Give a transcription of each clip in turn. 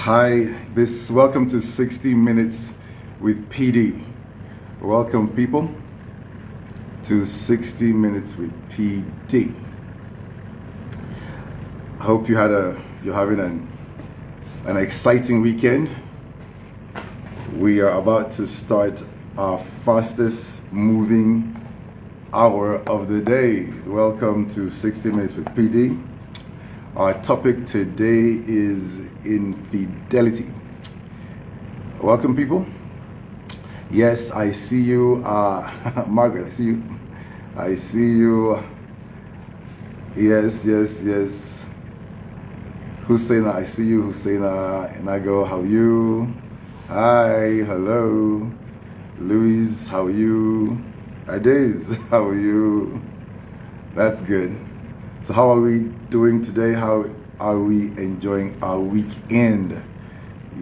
Hi, welcome to 60 Minutes with PD. Welcome people to 60 Minutes with PD. I hope you're having an exciting weekend. We are about to start our fastest moving hour of the day. Welcome to 60 Minutes with PD. Our topic today is infidelity. Welcome people. Yes, I see you, Margaret, I see you. Yes. Husseina, I see you, Husseina. Nago, how are you? Hi, hello. Louise, how are you? Adaze, how are you? That's good. So how are we doing today? How are we enjoying our weekend?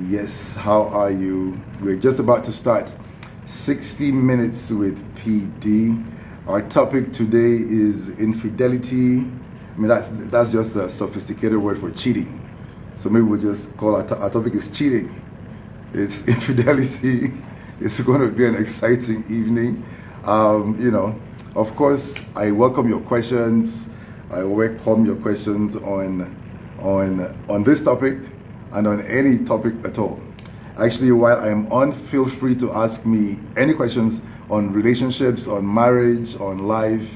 Yes, how are you? We're just about to start 60 Minutes with PD. Our topic today is infidelity. I mean, that's just a sophisticated word for cheating. So maybe we'll just call our topic is cheating. It's infidelity. It's going to be an exciting evening. Of course, I welcome your questions. I welcome your questions on this topic and on any topic at all. Actually, while I'm on, feel free to ask me any questions on relationships, on marriage, on life,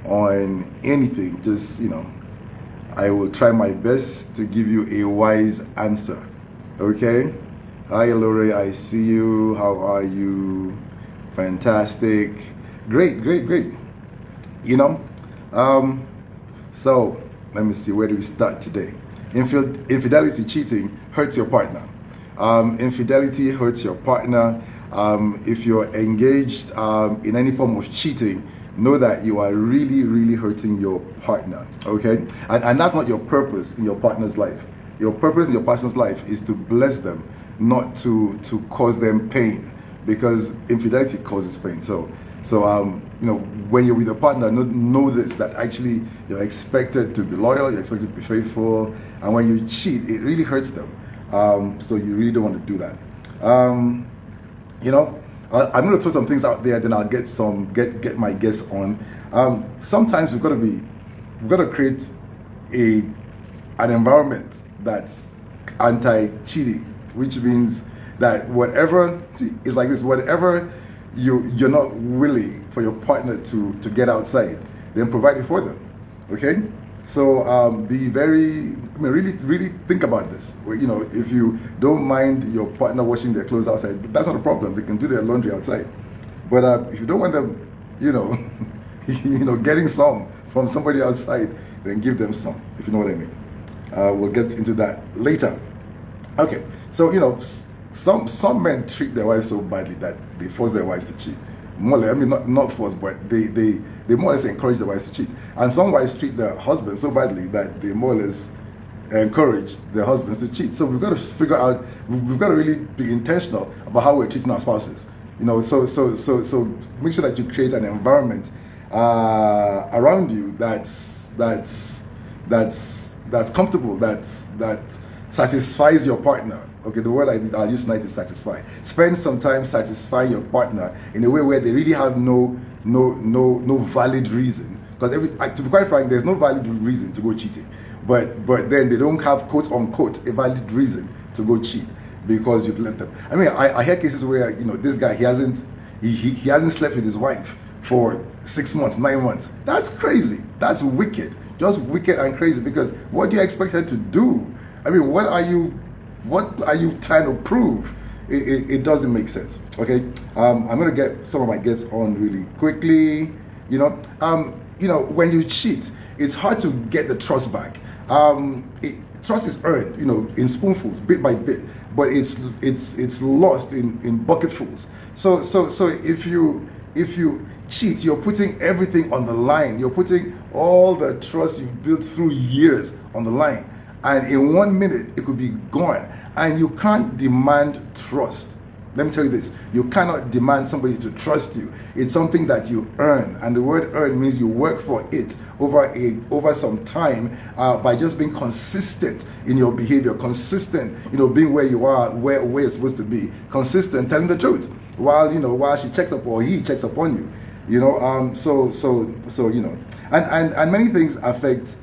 on anything. Just, I will try my best to give you a wise answer. Okay? Hi, Lori, I see you. How are you? Fantastic. Great. So let me see, where do we start today? Infidelity, cheating, hurts your partner. Infidelity hurts your partner. If you're engaged in any form of cheating, know that you are really hurting your partner, okay? And that's not your purpose in your partner's life. Your purpose in your partner's life is to bless them, not to cause them pain, because infidelity causes pain. So when you're with your partner, know this, that actually you're expected to be loyal, you're expected to be faithful, and when you cheat, it really hurts them. So you really don't want to do that. I'm going to throw some things out there, then I'll get my guests on. Sometimes we've got to create an environment that's anti-cheating, which means that whatever is like this, whatever you're not willing for your partner to get outside, then provide it for them. Okay? So be really think about this. If you don't mind your partner washing their clothes outside, that's not a problem. They can do their laundry outside. But if you don't want them, getting some from somebody outside, then give them some, if you know what I mean. We'll get into that later. Okay, so some men treat their wives so badly that they force their wives to cheat. More or less, not force, but they more or less encourage their wives to cheat. And some wives treat their husbands so badly that they more or less encourage their husbands to cheat. So we've got to figure out, we've got to really be intentional about how we're treating our spouses. So make sure that you create an environment around you that's comfortable, that satisfies your partner. Okay, the word I'll use tonight is satisfy. Spend some time satisfying your partner in a way where they really have no valid reason. Because to be quite frank, there's no valid reason to go cheating. But then they don't have quote unquote a valid reason to go cheat because you've let them. I mean, I hear cases where this guy he hasn't slept with his wife for 6 months, 9 months. That's crazy. That's wicked. Just wicked and crazy, because what do you expect her to do? I mean, what are you trying to prove? It doesn't make sense. Okay, I'm gonna get some of my guests on really quickly. When you cheat, it's hard to get the trust back. Trust is earned, in spoonfuls, bit by bit, but it's lost in bucketfuls. So if you cheat, you're putting everything on the line. You're putting all the trust you've built through years on the line. And in 1 minute, it could be gone. And you can't demand trust Let me tell you this, you cannot demand somebody to trust you. It's something that you earn, and the word earn means you work for it over some time by just being consistent in your behavior, consistent, being where you are, where you're supposed to be, consistent, telling the truth while she checks up or he checks up on you. And many things affect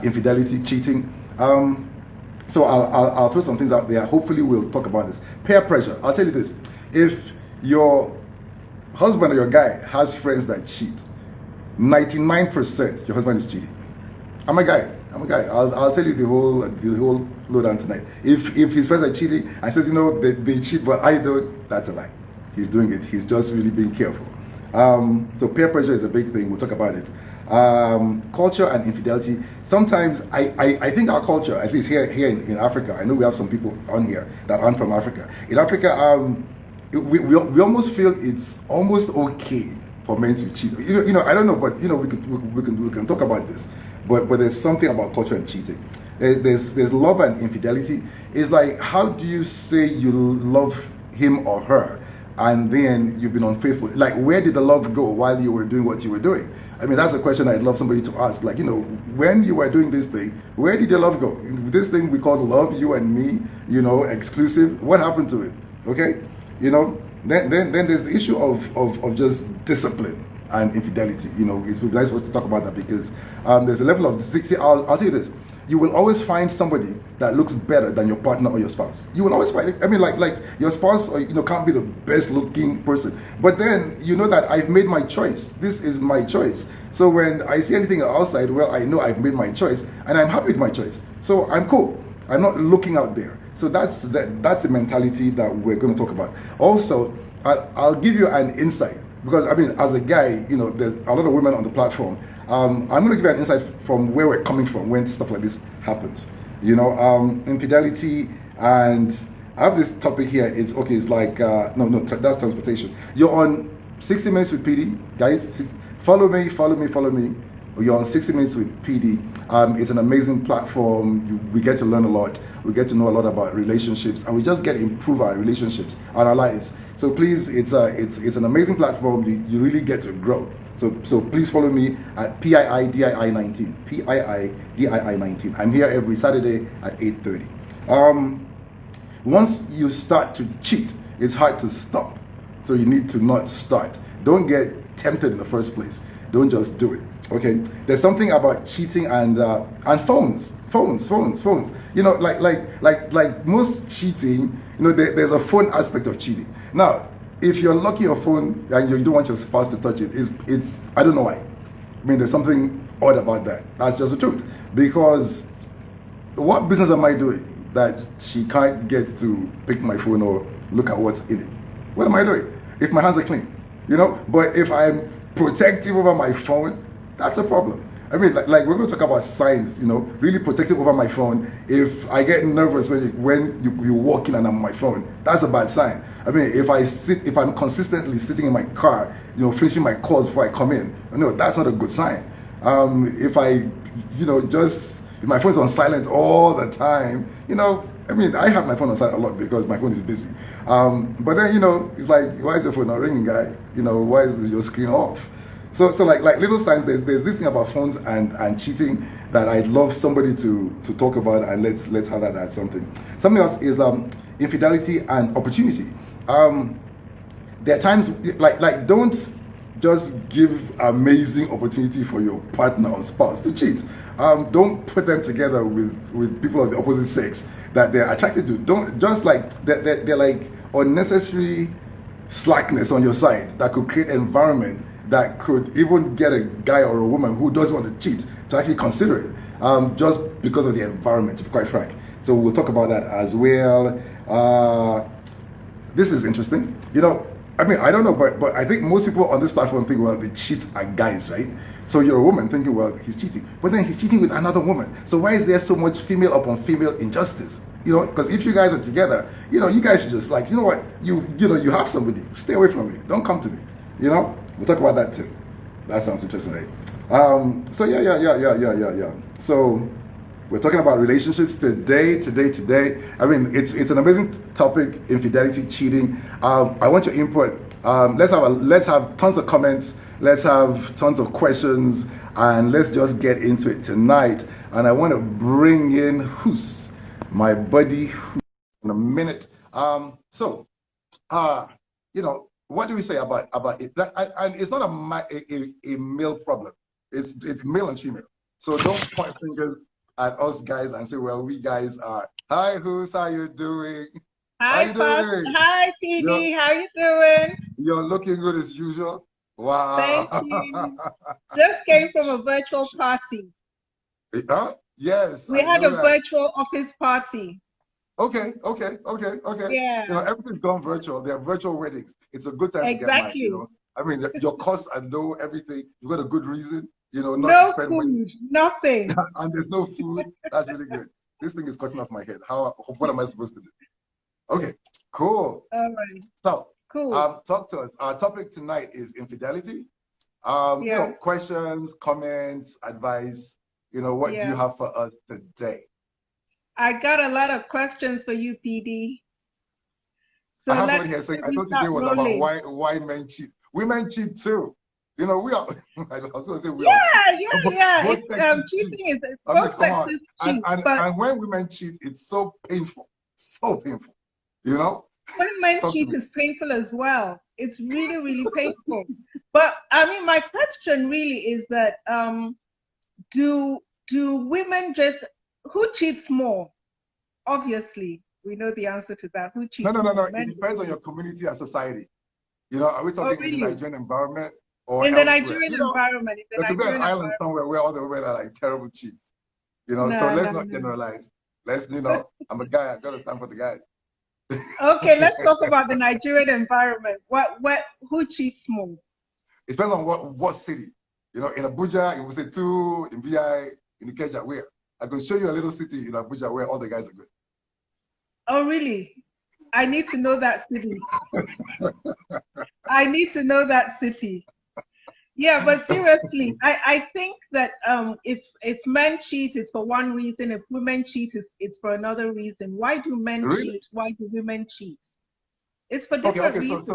infidelity, cheating. So I'll throw some things out there. Hopefully we'll talk about this. Peer pressure. I'll tell you this. If your husband or your guy has friends that cheat, 99% your husband is cheating. I'm a guy. I'll tell you the whole lowdown tonight. If his friends are cheating, I said, they cheat, but I don't, that's a lie. He's doing it. He's just really being careful. So peer pressure is a big thing. We'll talk about it. Culture and infidelity. Sometimes I think our culture, at least here in Africa, I know we have some people on here that aren't from Africa. In Africa, we almost feel it's almost okay for men to cheat. I don't know, but we can talk about this. But there's something about culture and cheating. There's love and infidelity. It's like, how do you say you love him or her and then you've been unfaithful? Like, where did the love go while you were doing what you were doing? I mean, that's a question I'd love somebody to ask. Like, when you were doing this thing, where did your love go? This thing we call love, you and me, exclusive, what happened to it? Okay? Then there's the issue of just discipline and infidelity. We're not supposed to talk about that because there's a level of, see, I'll tell you this. You will always find somebody that looks better than your partner or your spouse. You will always find it. I mean, like your spouse, can't be the best looking person. But then you know that I've made my choice. This is my choice. So when I see anything outside, well, I know I've made my choice and I'm happy with my choice. So I'm cool. I'm not looking out there. So that's the mentality that we're going to talk about. Also, I'll give you an insight because, I mean, as a guy, there's a lot of women on the platform. I'm going to give you an insight from where we're coming from when stuff like this happens. Infidelity, and I have this topic here. It's like that's transportation. You're on 60 Minutes with PD, guys. Follow me. You're on 60 Minutes with PD. It's an amazing platform. We get to learn a lot. We get to know a lot about relationships, and we just get to improve our relationships and our lives. So please, it's an amazing platform. You really get to grow. So please follow me at PIIDII19. PIIDII19. I'm here every Saturday at 8:30. Once you start to cheat, it's hard to stop. So you need to not start. Don't get tempted in the first place. Don't just do it. Okay? There's something about cheating and phones. Phones. Like most cheating, there's a phone aspect of cheating. Now, if you're locking your phone and you don't want your spouse to touch it, it's I don't know why. I mean, there's something odd about that. That's just the truth. Because what business am I doing that she can't get to pick my phone or look at what's in it? What am I doing? If my hands are clean, But if I'm protective over my phone, that's a problem. I mean, like we're going to talk about signs, really protective over my phone. If I get nervous when you walk in and I'm on my phone, that's a bad sign. I mean, if I'm consistently sitting in my car, finishing my calls before I come in, no, that's not a good sign. If my phone's on silent all the time, I mean, I have my phone on silent a lot because my phone is busy. But then, it's like, why is your phone not ringing, guy? Why is your screen off? So like little signs, there's this thing about phones and cheating that I'd love somebody to talk about, and let's have that as something. Something else is infidelity and opportunity. There are times like don't just give amazing opportunity for your partner or spouse to cheat. Don't put them together with people of the opposite sex that they're attracted to. Don't just like they're like unnecessary slackness on your side that could create environment that could even get a guy or a woman who doesn't want to cheat to actually consider it, just because of the environment, to be quite frank. So we'll talk about that as well. This is interesting. I mean, I don't know, but I think most people on this platform think, well, the cheats are guys, right? So you're a woman thinking, well, he's cheating. But then he's cheating with another woman. So why is there so much female upon female injustice? Because if you guys are together, you guys should just like, what, you have somebody. Stay away from me. Don't come to me. We'll talk about that too. That sounds interesting, right? So yeah. So We're talking about relationships today. I mean, it's an amazing topic: infidelity, cheating. I want your input. Let's have tons of comments. Let's have tons of questions, and let's just get into it tonight. And I want to bring in Hus, my buddy, in a minute. What do we say about it? And it's not a male problem. It's male and female. So don't point fingers at us guys and say, well, we guys are. Hi, Hus, how you doing? Hi, Hi, PD. How you doing? You're looking good as usual. Wow. Thank you. Just came from a virtual party. Huh? Yes. We had a virtual office party. Okay. Yeah. Everything's gone virtual. There are virtual weddings. It's a good time to get married. I mean, your costs are low, everything. You got a good reason, not no to spend food, money. Nothing. And there's no food. That's really good. This thing is cutting off my head. What am I supposed to do? Okay, cool. All right. So, cool. Talk to us. Our topic tonight is infidelity. Questions, comments, advice. What do you have for us today? I got a lot of questions for you, PD. So I have somebody here saying, I thought today was about why men cheat. Women cheat too. We are. I was going to say we are. Yeah. Cheating is both sexes cheat. And when women cheat, it's so painful. So painful. When men cheat is painful as well. It's really, really painful. But I mean, my question really is that do women who cheats more? Obviously, we know the answer to that. Who cheats more? No. It depends on your community and society. Are we talking in the Nigerian environment or in elsewhere? The Nigerian environment? There could be an island somewhere where all the women are like terrible cheats. So let's not generalize. Let's, I'm a guy. I gotta stand for the guy. Okay, let's talk about the Nigerian environment. Who cheats more? It depends on what city. In Abuja, it was say 2, in VI, in Ikeja, where? I can show you a little city in Abuja where all the guys are good. Oh, really? I need to know that city. I need to know that city. Yeah, but seriously, I think that if men cheat, it's for one reason. If women cheat, it's for another reason. Why do men cheat? Why do women cheat? It's for different reasons.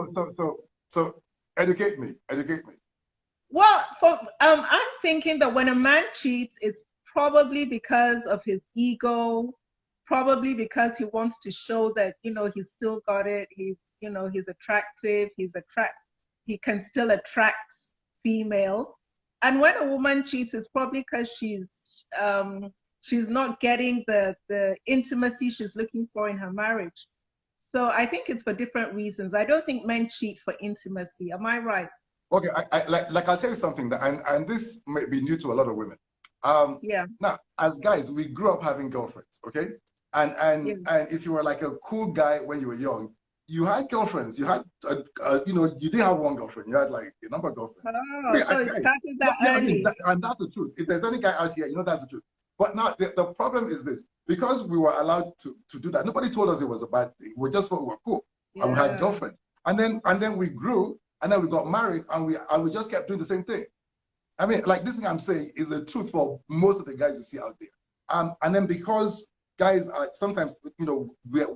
So educate me. Well, I'm thinking that when a man cheats, it's probably because of his ego, probably because he wants to show that he's still got it. He's attractive. He can still attract females. And when a woman cheats, it's probably because she's not getting the intimacy she's looking for in her marriage. So I think it's for different reasons. I don't think men cheat for intimacy. Am I right? Okay, I'll tell you something and this may be new to a lot of women. Now, as guys, we grew up having girlfriends, okay? And if you were like a cool guy when you were young, you had girlfriends. You had, you didn't have one girlfriend. You had like a number of girlfriends. Oh, so it started that early. And that's the truth. If there's any guy out here, that's the truth. But now the problem is this: because we were allowed to do that, nobody told us it was a bad thing. We just thought we were cool, and we had girlfriends. And then we grew, and then we got married, and we just kept doing the same thing. I mean, like this thing I'm saying is the truth for most of the guys you see out there. And then because guys are sometimes, we're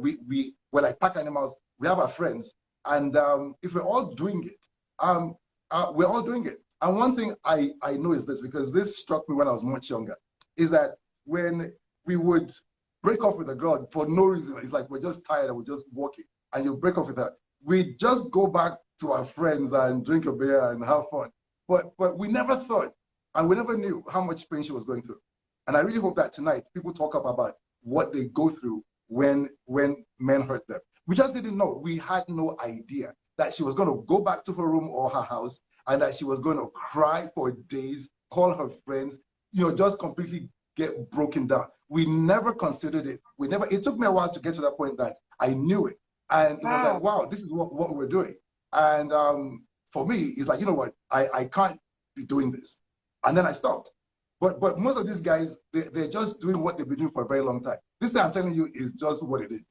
like pack animals. We have our friends, and if we're all doing it, we're all doing it. And one thing I know is this, because this struck me when I was much younger, is that when we would break off with a girl for no reason, it's like we're just tired and we're just walking, and you break off with her, we just go back to our friends and drink a beer and have fun. But we never thought, and we never knew how much pain she was going through. And I really hope that tonight people talk about what they go through when men hurt them. We just didn't know. We had no idea that she was going to go back to her room or her house, and that she was going to cry for days, call her friends, just completely get broken down. We never considered it. It took me a while to get to that point that I knew it. And it was like, wow, this is what we're doing. And for me, it's like, you know what, I can't be doing this. And then I stopped. But most of these guys, they're just doing what they've been doing for a very long time. This thing I'm telling you is just what it is.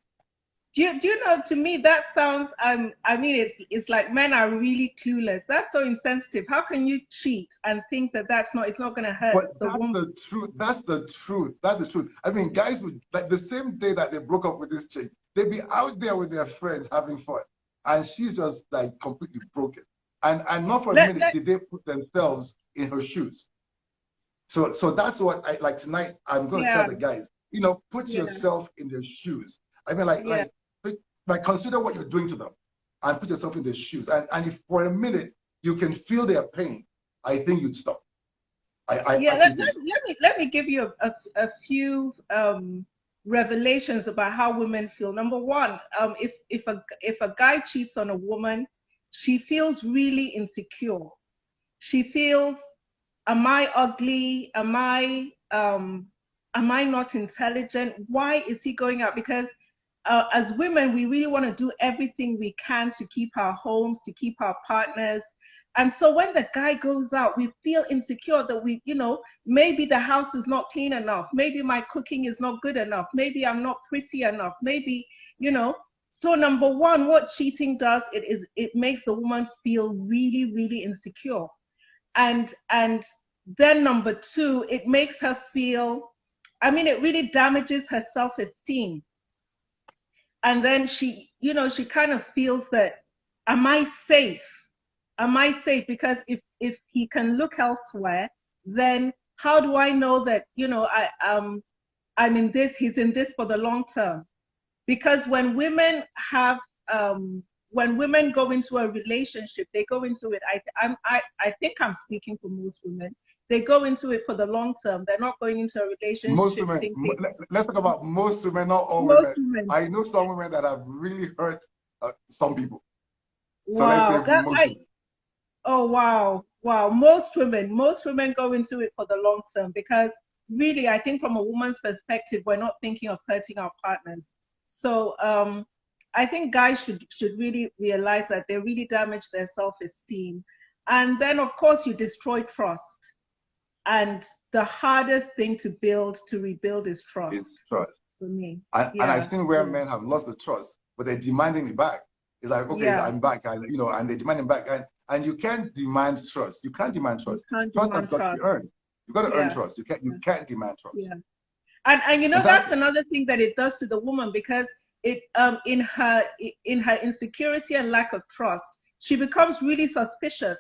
Do you know, to me that sounds I mean it's like men are really clueless. That's so insensitive. How can you cheat and think that it's not going to hurt But the that's woman? the truth. That's the truth. That's the truth. I mean, guys would like the same day that they broke up with this chick, they'd be out there with their friends having fun, and she's just like completely broken. And not for a Let minute let did they put themselves in her shoes. So that's what I like tonight. I'm going to tell Yeah, the guys, put yeah, yourself in their shoes. I mean, like yeah. consider what you're doing to them, and put yourself in their shoes. And if for a minute you can feel their pain, I think you'd stop. I Yeah, actually think so. let me give you a few revelations about how women feel. Number one, if a guy cheats on a woman, she feels really insecure. She feels, am I ugly? Am I not intelligent? Why is he going out? Because as women, we really want to do everything we can to keep our homes, to keep our partners. And so when the guy goes out, we feel insecure that maybe the house is not clean enough. Maybe my cooking is not good enough. Maybe I'm not pretty enough. Maybe, you know. So number one, what cheating does, it makes a woman feel really, really insecure. And then number two, it makes her feel, I mean, it really damages her self-esteem. And then she kind of feels that, am I safe? Am I safe? Because if he can look elsewhere, then how do I know that, I'm in this, he's in this for the long term? Because when women go into a relationship, they go into it, I think I'm speaking for most women, they go into it for the long term. They're not going into a Most relationship women, thinking. let's talk about most women, not all Most women. women. I know some women that have really hurt some people. So let's say Wow. most women. Oh, wow. Wow. Most women go into it for the long term because really, I think from a woman's perspective, we're not thinking of hurting our partners. So I think guys should really realize that they really damage their self-esteem. And then of course you destroy trust. And the hardest thing to rebuild is trust It's trust. for me. And I Yeah. think where Yeah. men have lost the trust, but they're demanding it back. It's like, okay, Yeah. I'm back, and they demand it back. And you can't demand trust. You can't demand You trust. can't Trust has demand got to be trust. earned. You got to earn Yeah. trust. You Yeah. can't demand trust. Yeah. And And that's that's another thing that it does to the woman, because it in her insecurity and lack of trust, she becomes really suspicious.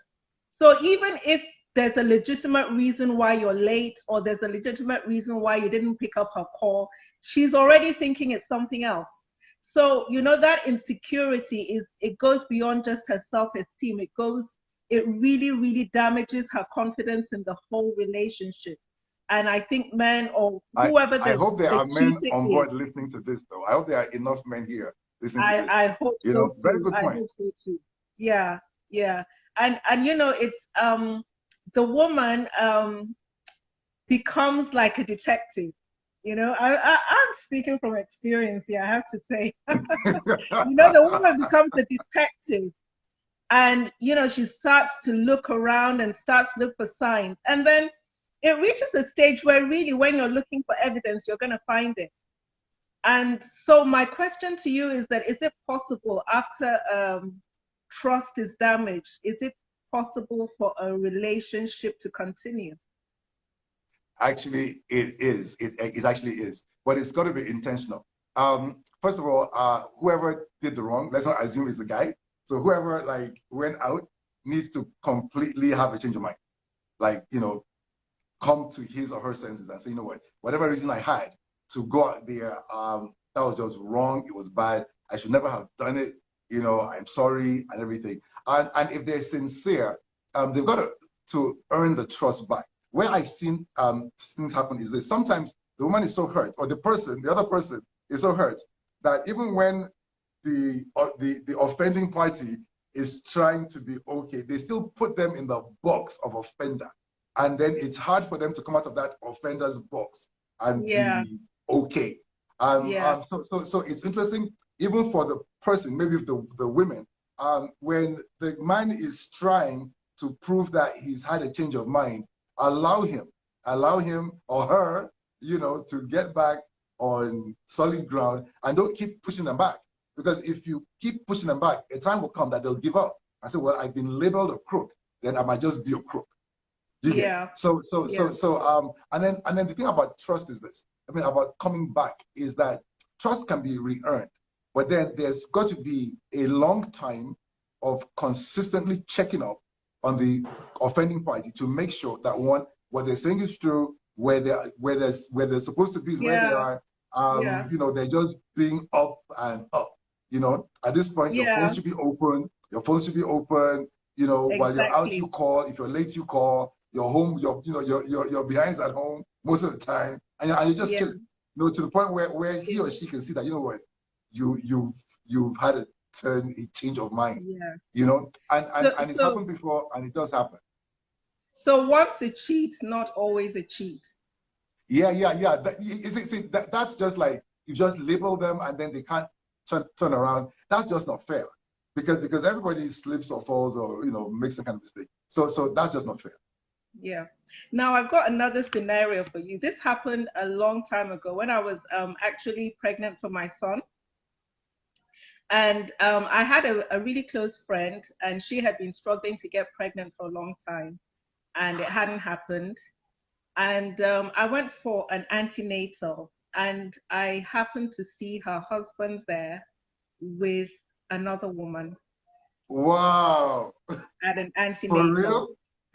So even if there's a legitimate reason why you're late, or there's a legitimate reason why you didn't pick up her call, she's already thinking it's something else. So that insecurity, it goes beyond just her self-esteem. It really, really damages her confidence in the whole relationship. And I think men, or I whoever I hope there the are men cheater on is, board listening to this though. I hope there are enough men here listening to this. I hope so Very too. good I point. hope so too. Yeah, yeah. And it's the woman becomes like a detective. I'm speaking from experience here, I have to say. The woman becomes a detective, and she starts to look around and starts to look for signs, and then it reaches a stage where really, when you're looking for evidence, you're going to find it. And so my question to you is that, is it possible, after trust is damaged, is it possible for a relationship to continue? Actually, it is. It actually is. But it's got to be intentional. First of all, whoever did the wrong, let's not assume it's the guy. So whoever like went out needs to completely have a change of mind. Like, come to his or her senses and say, you know what, whatever reason I had to go out there, that was just wrong. It was bad. I should never have done it. I'm sorry and everything. And if they're sincere, they've got to earn the trust back. Where I've seen things happen is that sometimes the woman is so hurt, or the other person is so hurt, that even when the offending party is trying to be okay, they still put them in the box of offender, and then it's hard for them to come out of that offender's box and Yeah, be okay. yeah, So it's interesting, even for the person, maybe the women, when the man is trying to prove that he's had a change of mind, allow him or her, to get back on solid ground, and don't keep pushing them back. Because if you keep pushing them back, a time will come that they'll give up. I say, well, I've been labeled a crook, then I might just be a crook. You get? Yeah. And then the thing about trust is this. I mean, about coming back is that trust can be re-earned, but then there's got to be a long time of consistently checking up on the offending party to make sure that one, what they're saying is true, where they're supposed to be is where they are. You know, they're just being up and up. You know, at this point, your phone should be open. Your phone should be open. You know, while you're out, you call. If you're late, you call. You're home. You're behind at home most of the time, and you're just chilling. You know, to the point where he or she can see that, you know what, you've had a change of mind. Yeah. You know, and it's happened before, and it does happen. So once a cheat, not always a cheat. Yeah. That's just like you just label them, and then they can't turn around. That's just not fair, because everybody slips or falls or, you know, makes some kind of mistake. So that's just not fair. Yeah. Now I've got another scenario for you. This happened a long time ago when I was actually pregnant for my son. And I had a really close friend, and she had been struggling to get pregnant for a long time, and it hadn't happened. And I went for an antenatal, and I happened to see her husband there with another woman. Wow. At an antenatal. For real?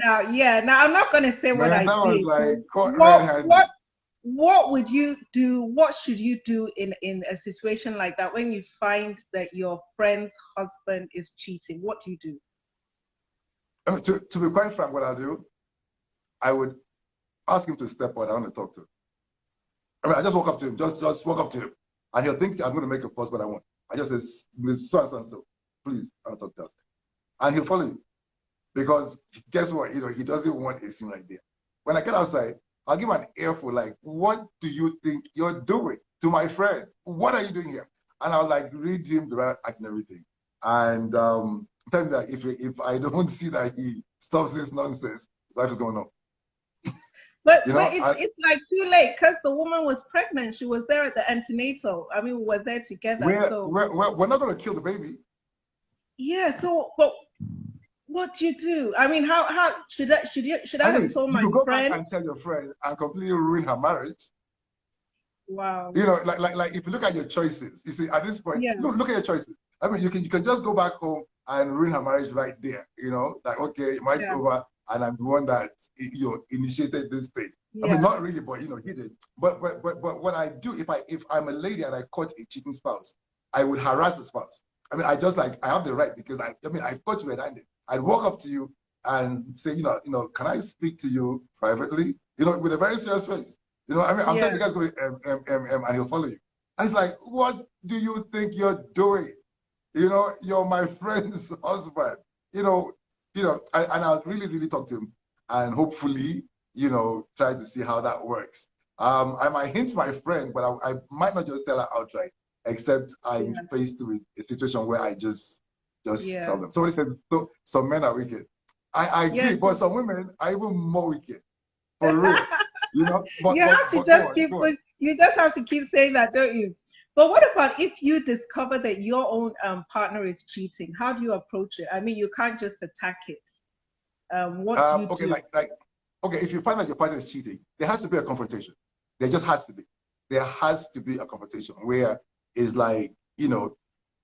Now, I'm not going to say what I did. Like, what would you do? What should you do in a situation like that when you find that your friend's husband is cheating? What do you do? I mean, to be quite frank, what I'll do, I would ask him to step out. I want to talk to him. I mean, I just walk up to him, just walk up to him, and he'll think I'm going to make a fuss, but I won't. I just say, Miss so, please, I'll talk to us. And he'll follow you. Because guess what? You know, he doesn't want a scene right there. When I get outside, I'll give him an earful, like, what do you think you're doing to my friend? What are you doing here? And I'll like read him the right act and everything. And tell him that if I don't see that he stops this nonsense, life is going on. But it's like too late, because the woman was pregnant. She was there at the antenatal. I mean, we were there together. We're not going to kill the baby. Yeah. So, but what do you do? I mean, how should I have told my friend? You go back and tell your friend and completely ruin her marriage. Wow. You know, like if you look at your choices, you see, at this point, look at your choices. I mean, you can just go back home and ruin her marriage right there. You know, like, okay, marriage over, and I'm the one that, you know, initiated this thing. I mean, not really, but, you know, he did. But what I do, if I'm a lady and I caught a cheating spouse, I would harass the spouse. I mean, I have the right, because I've caught you red-handed. I'd walk up to you and say, you know, can I speak to you privately? You know, with a very serious face. You know, I mean, I'm telling the guy's going and he'll follow you. And it's like, what do you think you're doing? You know, you're my friend's husband. You know, and I'll really, really talk to him, and hopefully, you know, try to see how that works. I might hint my friend, but I might not just tell her outright, except I'm faced with a situation where I just tell them. Somebody said, so, some men are wicked. I agree, but some women are even more wicked. For real. You know, you just have to keep saying that, don't you? But what about if you discover that your own partner is cheating? How do you approach it? I mean, you can't just attack it. What do you do? Okay, if you find that your partner is cheating, there has to be a confrontation. There just has to be. There has to be a confrontation where it's like, you know,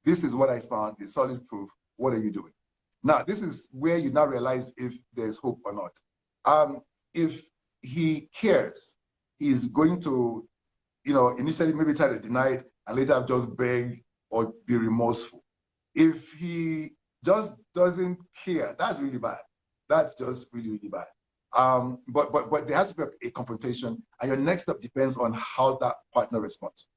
this is what I found, it's solid proof. What are you doing? Now, this is where you now realize if there's hope or not. If he cares, he's going to, you know, initially maybe try to deny it and later just beg or be remorseful. If he just doesn't care, that's really bad. That's just really, really bad. But there has to be a confrontation, and your next step depends on how that partner responds.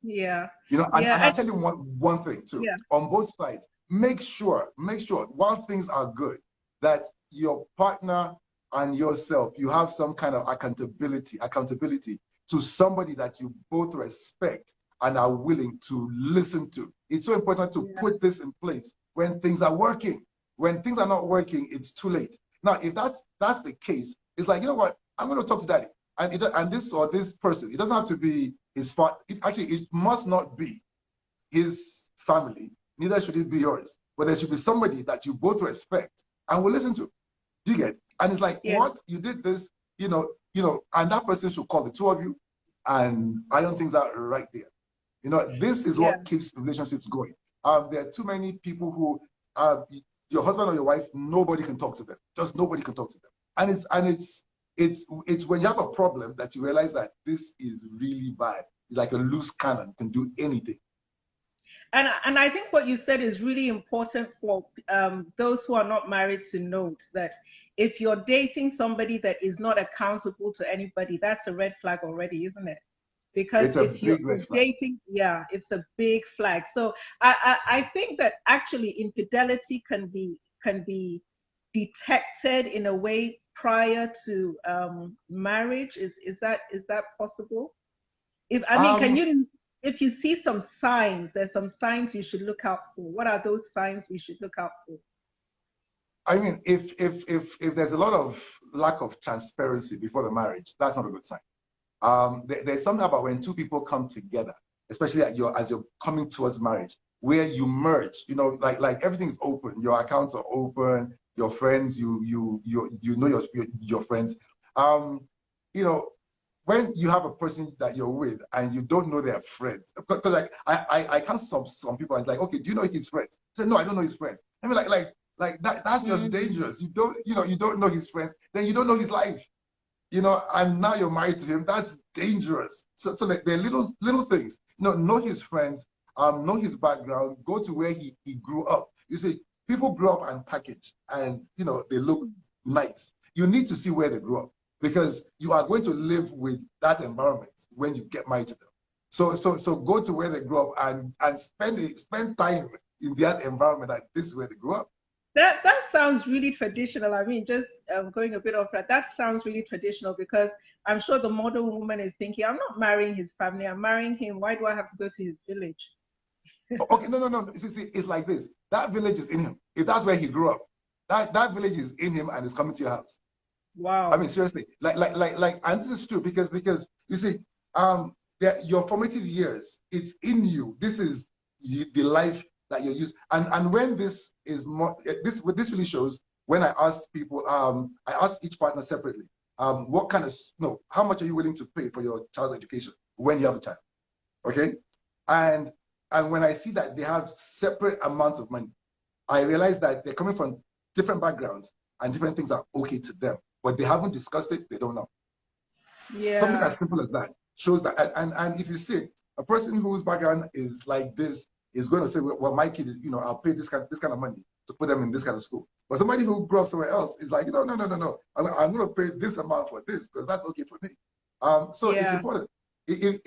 Yeah. You know, and I'll tell you one thing too. Yeah. On both sides, make sure while things are good, that your partner and yourself, you have some kind of accountability to somebody that you both respect and are willing to listen to. It's so important to put this in place when things are working. When things are not working, it's too late. Now, if that's the case, it's like, you know what, I'm going to talk to daddy. And this person, it doesn't have to be his father. Actually, it must not be his family, neither should it be yours. But there should be somebody that you both respect and will listen to. Do you get? And it's like, Yeah. what? You did this, and that person should call the two of you and iron things out right there. This is Yeah. what keeps relationships going. There are too many people who, your husband or your wife, nobody can talk to them. Just nobody can talk to them. And it's when you have a problem that you realize that this is really bad. It's like a loose cannon, can do anything. And I think what you said is really important for those who are not married to note that if you're dating somebody that is not accountable to anybody, that's a red flag already, isn't it? Because It's a if you're big red flag. dating, yeah, it's a big flag. So I think that actually infidelity can be detected in a way prior to marriage. Is that possible? If I mean, can Um, you, if you see some signs, there's some signs you should look out for. What are those signs we should look out for? I mean, if there's a lot of lack of transparency before the marriage, that's not a good sign. There's something about when two people come together, especially as you're coming towards marriage, where you merge. Like everything's open. Your accounts are open. Your friends, you know your friends. Um, you know, when you have a person that you're with and you don't know their friends, because like I can't some people. It's like, okay, do you know his friends? I said, no, I don't know his friends. I mean, like that's just Mm. dangerous. You don't know his friends, then you don't know his life. And now you're married to him. That's dangerous. So like there are little things. Know his friends, know his background, go to where he grew up. You see, people grow up and package, and they look nice. You need to see where they grew up because you are going to live with that environment when you get married to them. So go to where they grew up and spend time in that environment. That this is where they grew up. That sounds really traditional. I mean, just going a bit off that. That sounds really traditional because I'm sure the modern woman is thinking, I'm not marrying his family. I'm marrying him. Why do I have to go to his village? Okay, no, no, no. It's like this. That village is in him. If that's where he grew up, that village is in him and is coming to your house. I Wow. mean, seriously, and this is true because you see, your formative years, it's in you. This is the life that you use, and when this is more, this really shows when I ask people, I ask each partner separately, what kind of, no, how much are you willing to pay for your child's education when you have a child, okay, and when I see that they have separate amounts of money, I realize that they're coming from different backgrounds and different things are okay to them, but they haven't discussed it. They don't know. Something Yeah. as simple as that shows that. And if you see a person whose background is like this is going to say, well, my kid is, I'll pay this kind of money to put them in this kind of school. But somebody who grew up somewhere else is like, no, no, no, no, no. I'm going to pay this amount for this because that's okay for me. So it's Yeah. important.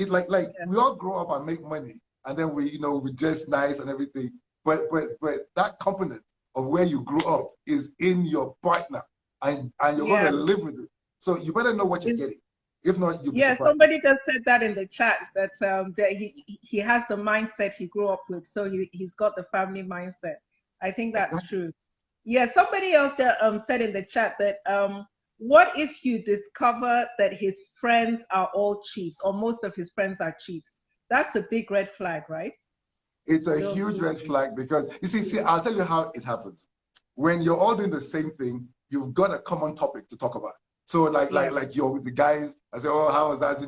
Like Yeah. we all grow up and make money, and then we dress nice and everything. But that component of where you grew up is in your partner, and you're going Yeah. to live with it. So you better know what you're getting. If not, you'll be Yeah, surprised. somebody just said that in the chat that he has the mindset he grew up with, so he's got the family mindset. I think that's Exactly. true. Yeah, somebody else that said in the chat that what if you discover that his friends are all cheats or most of his friends are cheats? That's a big red flag, right? It's a Don't huge you red agree? flag because see, I'll tell you how it happens. When you're all doing the same thing, you've got a common topic to talk about. So Yeah, you're with the guys, I say, oh, how was that?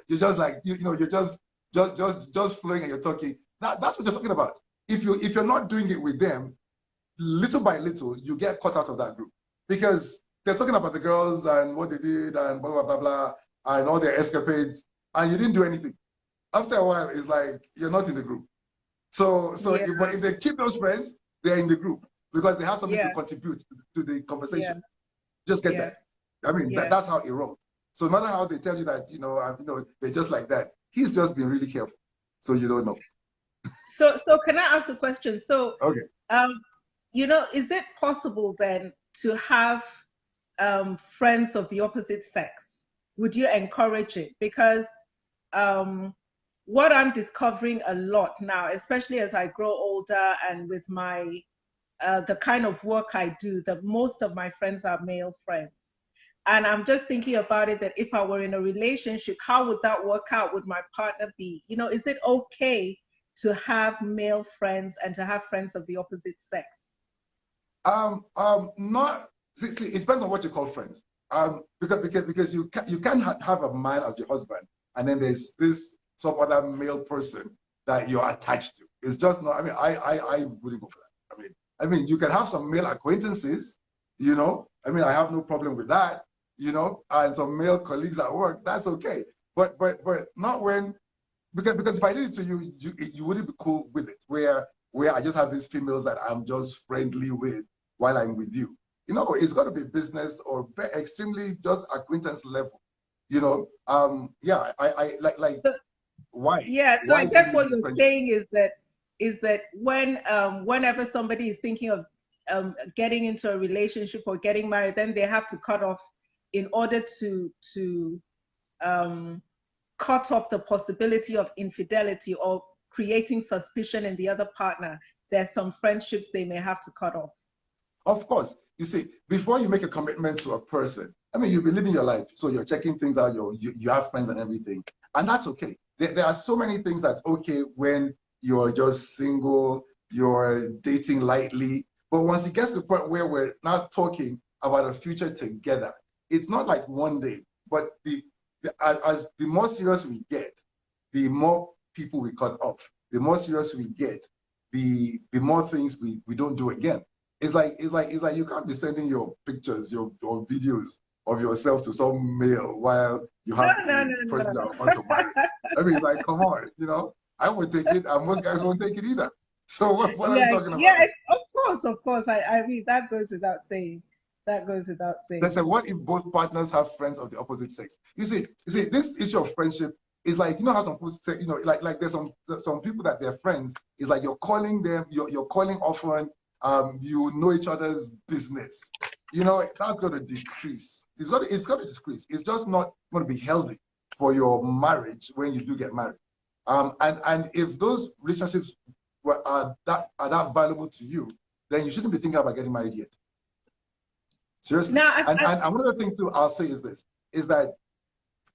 You're just like you're just flowing and you're talking. That's what you're talking about. If you're not doing it with them, little by little, you get cut out of that group because they're talking about the girls and what they did and blah blah blah blah and all their escapades, and you didn't do anything. After a while, it's like you're not in the group. So yeah, if they keep those friends, they're in the group because they have something to yeah, contribute to the yeah, conversation. Just get yeah, that. I mean, yeah. that's how it rolls. So no matter how they tell you that, they're just like that. He's just being really careful. So you don't know. So can I ask a question? So Okay. um, is it possible then to have friends of the opposite sex? Would you encourage it? Because um, what I'm discovering a lot now, especially as I grow older and with my the kind of work I do, that most of my friends are male friends. And I'm just thinking about it that if I were in a relationship, how would that work out? Would my partner be? Is it okay to have male friends and to have friends of the opposite sex? Not see, it depends on what you call friends. Because you can have a man as your husband, and then there's this some other male person that you're attached to. It's just not. I mean, I wouldn't go for that. I mean, you can have some male acquaintances. You know, I mean, I have no problem with that. You know, and some male colleagues at work. That's okay. But not when because if I did it to you, you wouldn't be cool with it. Where I just have these females that I'm just friendly with while I'm with you. You know, it's got to be business or extremely just acquaintance level. You know, yeah, I like So, why? yeah, so I Why do guess you what need you're friendship? saying is that when whenever somebody is thinking of getting into a relationship or getting married, then they have to cut off in order to um, cut off the possibility of infidelity or creating suspicion in the other partner. There's some friendships they may have to cut off. Of course, you see, before you make a commitment to a person, I mean, you'll be living your life, so you're checking things out. You have friends and everything, and that's okay. There are so many things that's okay when you're just single, you're dating lightly. But once it gets to the point where we're not talking about a future together, it's not like one day. But as the more serious we get, the more people we cut off. The more serious we get, the more things we don't do again. It's like you can't be sending your pictures, your videos of yourself to some male while you No, have no, a no, person no. that want to marry. I mean, like, come on, you know, I would take it, and most guys won't take it either. So what are we Yeah, talking yeah, about? of course, of course. I mean, that goes without saying. That goes without Let's saying. say, what if both partners have friends of the opposite sex? You see, this issue of friendship is like, you know how some people say, you know, like there's some people that they're friends. It's like you're calling them, you're calling often, you know each other's business. You know, that's going to decrease. It's got to decrease. It's just not going to be healthy for your marriage when you do get married. And if those relationships are that valuable to you, then you shouldn't be thinking about getting married yet. Seriously. Now, And another thing too, I'll say is this, is that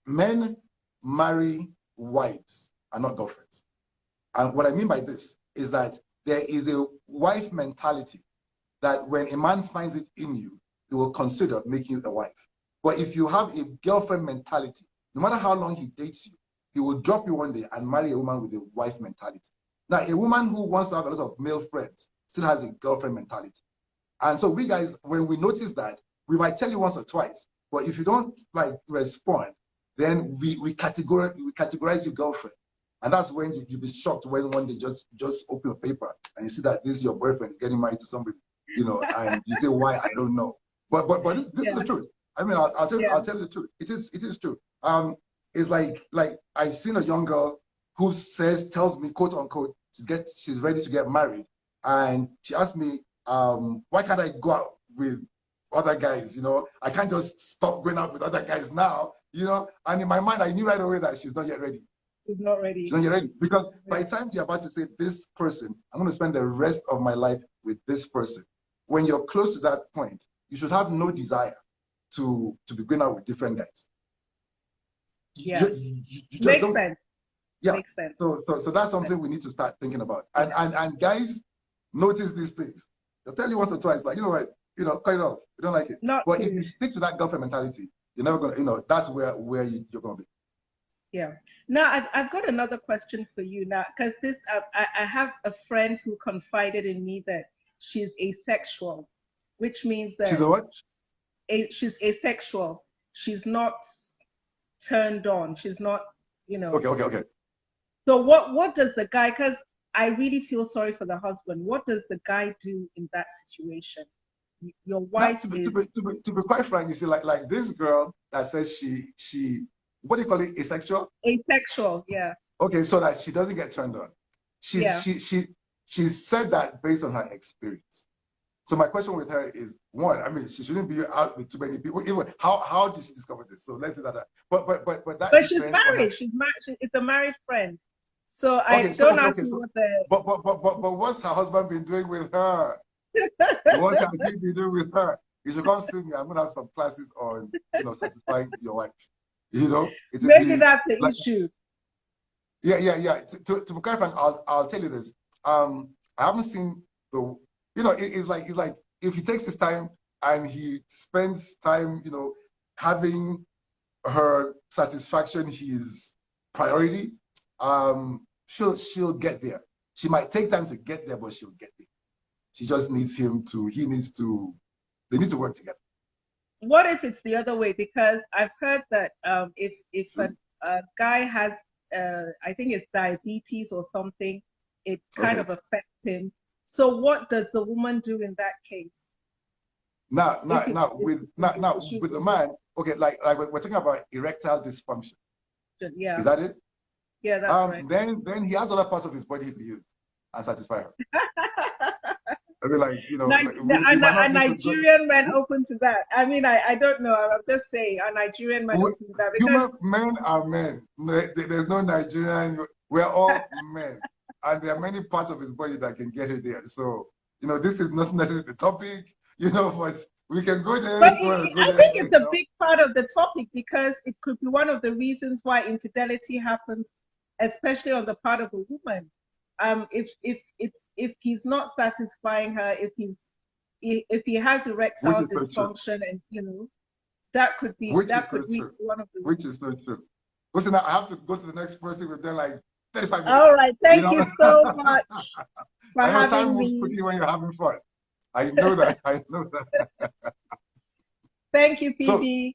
men marry wives and not girlfriends. And what I mean by this is that there is a wife mentality that when a man finds it in you, he will consider making you a wife. But if you have a girlfriend mentality, no matter how long he dates you, he will drop you one day and marry a woman with a wife mentality. Now, a woman who wants to have a lot of male friends still has a girlfriend mentality. And so we guys, when we notice that, we might tell you once or twice, but if you don't like respond, then we categorize your girlfriend. And that's when you'll be shocked when one day just open a paper and you see that this your boyfriend is getting married to somebody, you know, and you say, why? I don't know. But this is yeah, the truth. I mean, I'll yeah. tell you the truth. It is true. It's like I've seen a young girl who tells me, quote unquote, she's ready to get married. And she asked me, why can't I go out with other guys? You know, I can't just stop going out with other guys now, you know. And in my mind, I knew right away that she's not yet ready. He's not She's ready. not yet ready. Because by Yeah. the time you're about to say this person, I'm going to spend the rest of my life with this person. When you're close to that point, you should have no desire to be going out with different guys. Yeah. You just Makes don't. sense. Yeah. Makes sense. So that's something we need to start thinking about. And Yeah. and guys notice these things. They'll tell you once or twice, like, you know what, cut it off. You don't like it. Not But if you to. stick to that girlfriend mentality, you're never gonna, that's where you're gonna be. Yeah. Now, I've got another question for you now, because I have a friend who confided in me that she's asexual, which means She's that a what? she's asexual. She's not turned on. She's not, you know. Okay. So what does the guy? Because I really feel sorry for the husband. What does the guy do in that situation? Your Now, wife is to be quite frank, you see, like this girl that says she what do you call it, asexual? asexual. Yeah. Okay, so that she doesn't get turned on. She's Yeah. she said that based on her experience. So my question with her is, one, I mean, she shouldn't be out with too many people. Even how did she discover this? So let's say that. But that But she's depends on her. married. She's married. It's a married friend. So Okay, I so don't okay, ask okay. me So what the but what's her husband been doing with her? What has he been doing with her? You should come see me. I'm gonna have some classes on, satisfying your wife. It will maybe be that's the like, issue. yeah. To be quite frank, I'll tell you this. I haven't seen the, it's like if he takes his time and he spends time, having her satisfaction his priority, she'll get there. She might take time to get there, but she'll get there. She just needs him to, he needs to, they need to work together. What if it's the other way? Because I've heard that if a guy has I think it's diabetes or something, it kind Okay. of affects him. So what does the woman do in that case? Now, If now, it now, if with it's now, an now issue with the with man, okay, like we're talking about erectile dysfunction. yeah, Is that it? yeah, that's right. Then he has other parts of his body he could use and satisfy her. I mean, like, we might Are not need to go. Nigerian men open to that? I mean, I don't know. I'm just saying, are Nigerian men open to that? Because Human men are men. There's no Nigerian. We're all men, and there are many parts of his body that can get it there. So, this is not necessarily the topic. But we can go there but if you want to go I there. think it's a big part of the topic because it could be one of the reasons why infidelity happens, especially on the part of a woman. If he's not satisfying her, if he has Which erectile is so true. dysfunction, and that could be Which is so be true. one of the Which reasons. is so true. Listen, I have to go to the next person within like 35 All minutes. right, You thank know, you so much for I know time having moves me. quickly when you're having fun. I know that. I know that. Thank you, So, PB.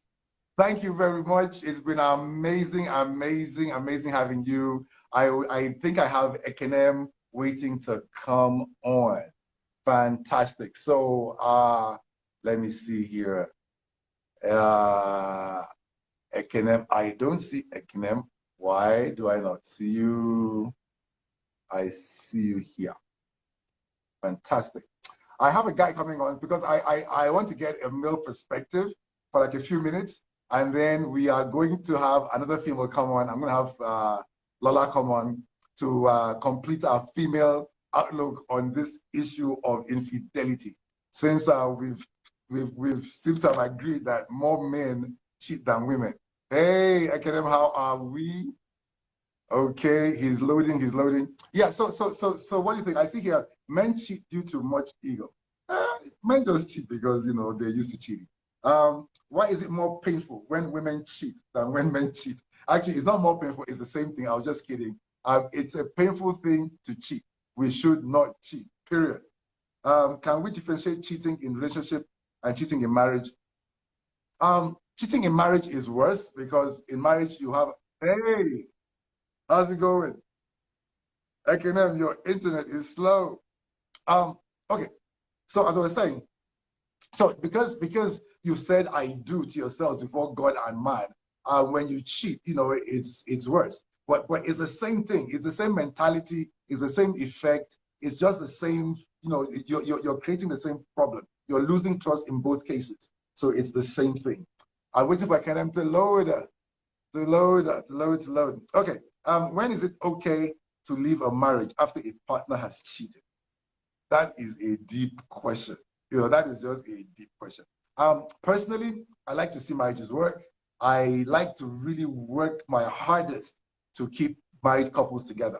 thank you very much. It's been amazing, amazing, amazing having you. I think I have Ekenem waiting to come on. Fantastic. So let me see here. Uh Ekenem. I don't see Ekenem. Why do I not see you? I see you here. Fantastic. I have a guy coming on because I want to get a male perspective for like a few minutes, and then we are going to have another female come on. I'm going to have Lola come on to complete our female outlook on this issue of infidelity. Since we've seemed to have agreed that more men cheat than women. Hey, Academ, how are we? Okay, he's loading, he's loading. Yeah, so what do you think? I see here, men cheat due to much ego. Men just cheat because, they're used to cheating. Why is it more painful when women cheat than when men cheat? Actually, it's not more painful, it's the same thing. I was just kidding. It's a painful thing to cheat. We should not cheat, period. Can we differentiate cheating in relationship and cheating in marriage? Cheating in marriage is worse because in marriage you have, hey, how's it going? Ekenem, your internet is slow. Okay. So as I was saying, so because you said I do to yourself before God and man, when you cheat, it's worse. But it's the same thing. It's the same mentality. It's the same effect. It's just the same. You're creating the same problem. You're losing trust in both cases. So it's the same thing. I'm waiting for Kenem to load, to load. Okay. When is it okay to leave a marriage after a partner has cheated? That is a deep question. That is just a deep question. Personally, I like to see marriages work. I like to really work my hardest to keep married couples together,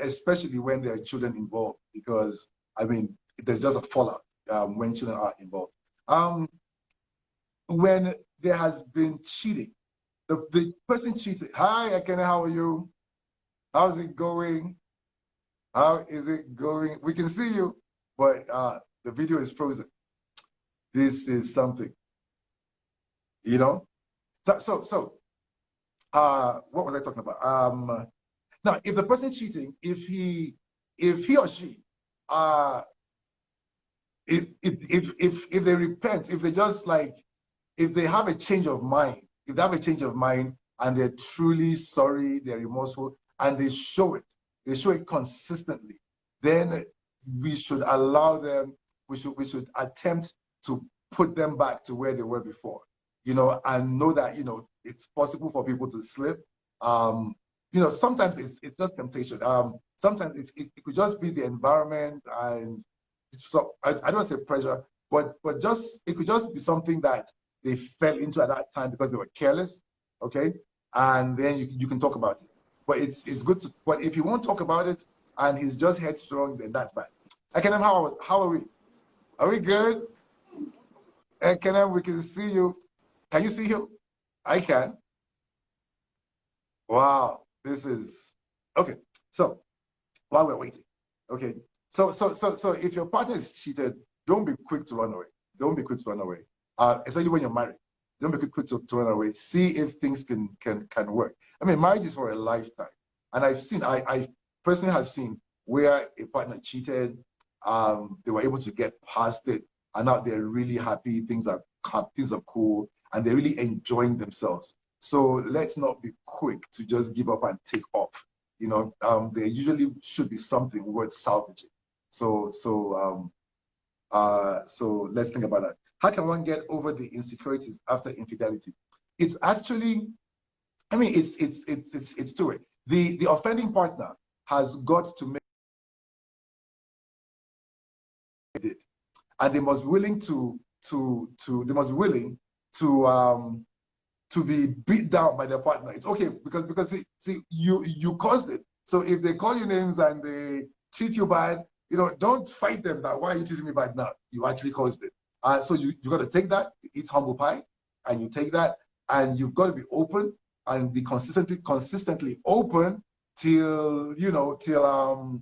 especially when there are children involved, because, I mean, there's just a fallout when children are involved. When there has been cheating, the person cheated. Hi, Akene, how are you? How's it going? How is it going? We can see you, but the video is frozen. This is something, you know? What was I talking about? Now, if the person cheating, if he or she, if they repent, if they just like, if they have a change of mind, if they have a change of mind and they're truly sorry, they're remorseful, and they show it consistently, then we should allow them, we should attempt to put them back to where they were before, and know that, it's possible for people to slip. Sometimes it's just temptation. Sometimes it could just be the environment, and so I don't want to say pressure, but just it could just be something that they fell into at that time because they were careless, okay? And then you can talk about it. but it's good to. But if you won't talk about it and he's just headstrong, then that's bad. Kenem, how are we? Are we good? Kenem, we can see you. Can you see him? I can. Wow, this is okay. So while we're waiting, okay. So if your partner is cheated, don't be quick to run away. Don't be quick to run away. Especially when you're married. Don't be quick to run away. See if things can work. I mean, marriage is for a lifetime. And I personally have seen where a partner cheated, they were able to get past it, and now they're really happy, things are cool, and they're really enjoying themselves. So let's not be quick to just give up and take off. You know, there usually should be something worth salvaging. So let's think about that. How can one get over the insecurities after infidelity? It's actually, I mean, it's two-way. The offending partner has got to make it, and they must be willing to be beat down by their partner. It's okay because see you caused it. So if they call you names and they treat you bad, you know, don't fight them that why are you treating me bad now? You actually caused it. So you got to take that, eat humble pie, and you take that, and you've got to be open and be consistently open till you know till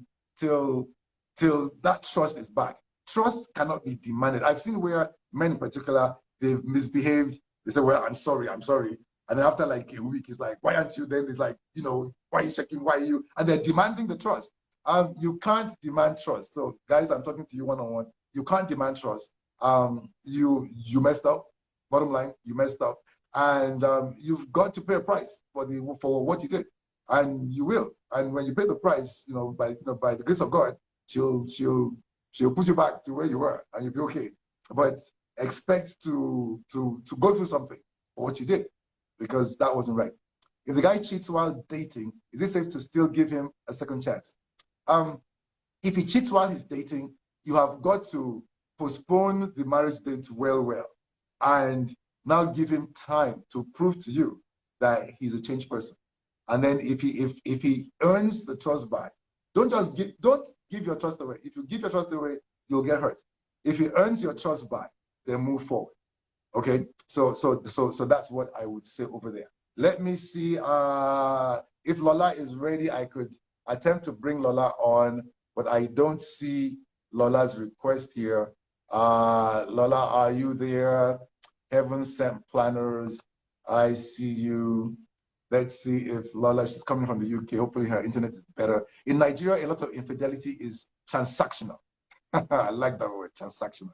that trust is back. Trust cannot be demanded. I've seen where men in particular, they've misbehaved. They say, well, I'm sorry. And then after like a week, it's like, why aren't you? Then it's like, you know, why are you checking? Why are you? And they're demanding the trust. You can't demand trust. So guys, I'm talking to you one-on-one. You can't demand trust. You messed up. Bottom line, you messed up. And you've got to pay a price for what you did. And you will. And when you pay the price, by the grace of God, she'll put you back to where you were and you'll be okay. But expect to go through something for what you did, because that wasn't right. If the guy cheats while dating, is it safe to still give him a second chance? If he cheats while he's dating, you have got to postpone the marriage date well, and now give him time to prove to you that he's a changed person. And then if he earns the trust back, don't give your trust away. If you give your trust away, you'll get hurt. If he earns your trust back, then move forward. Okay, so that's what I would say over there. Let me see if Lola is ready. I could attempt to bring Lola on, but I don't see Lola's request here. Lola, are you there? Heaven sent planners, I see you. Let's see if Lola, she's coming from the UK. Hopefully her internet is better. In Nigeria, a lot of infidelity is transactional. I like that word, transactional.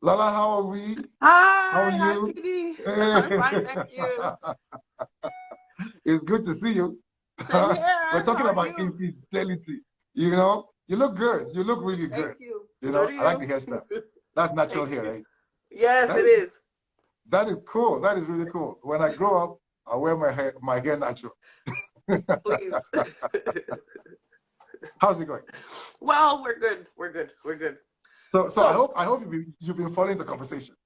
Lola, how are we? Hi, how are you? Hi, PD. I'm fine, thank you. It's good to see you. Same here. We're talking How are about you? infidelity. You know, you look good. You look really good. Thank you. You So know, do you. I like the hairstyle. That's natural hair, right? Yes, it is. That is cool. That is really cool. When I grow up, I'll wear my hair natural. Please. How's it going? Well, we're good. So I hope you've been following the conversation.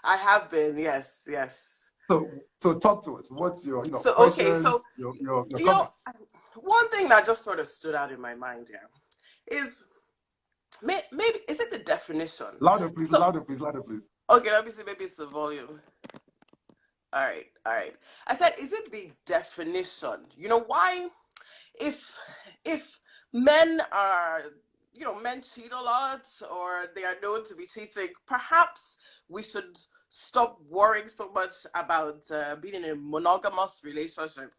I have been, yes. So talk to us. What's your So questions, okay, so your you comments? know, one thing that just sort of stood out in my mind, is maybe is it the definition? Louder, please. So, louder, please. Okay, let me see. Maybe it's the volume. All right. I said, is it the definition? You know, why, if men are, men cheat a lot or they are known to be cheating, perhaps we should stop worrying so much about being in a monogamous relationship.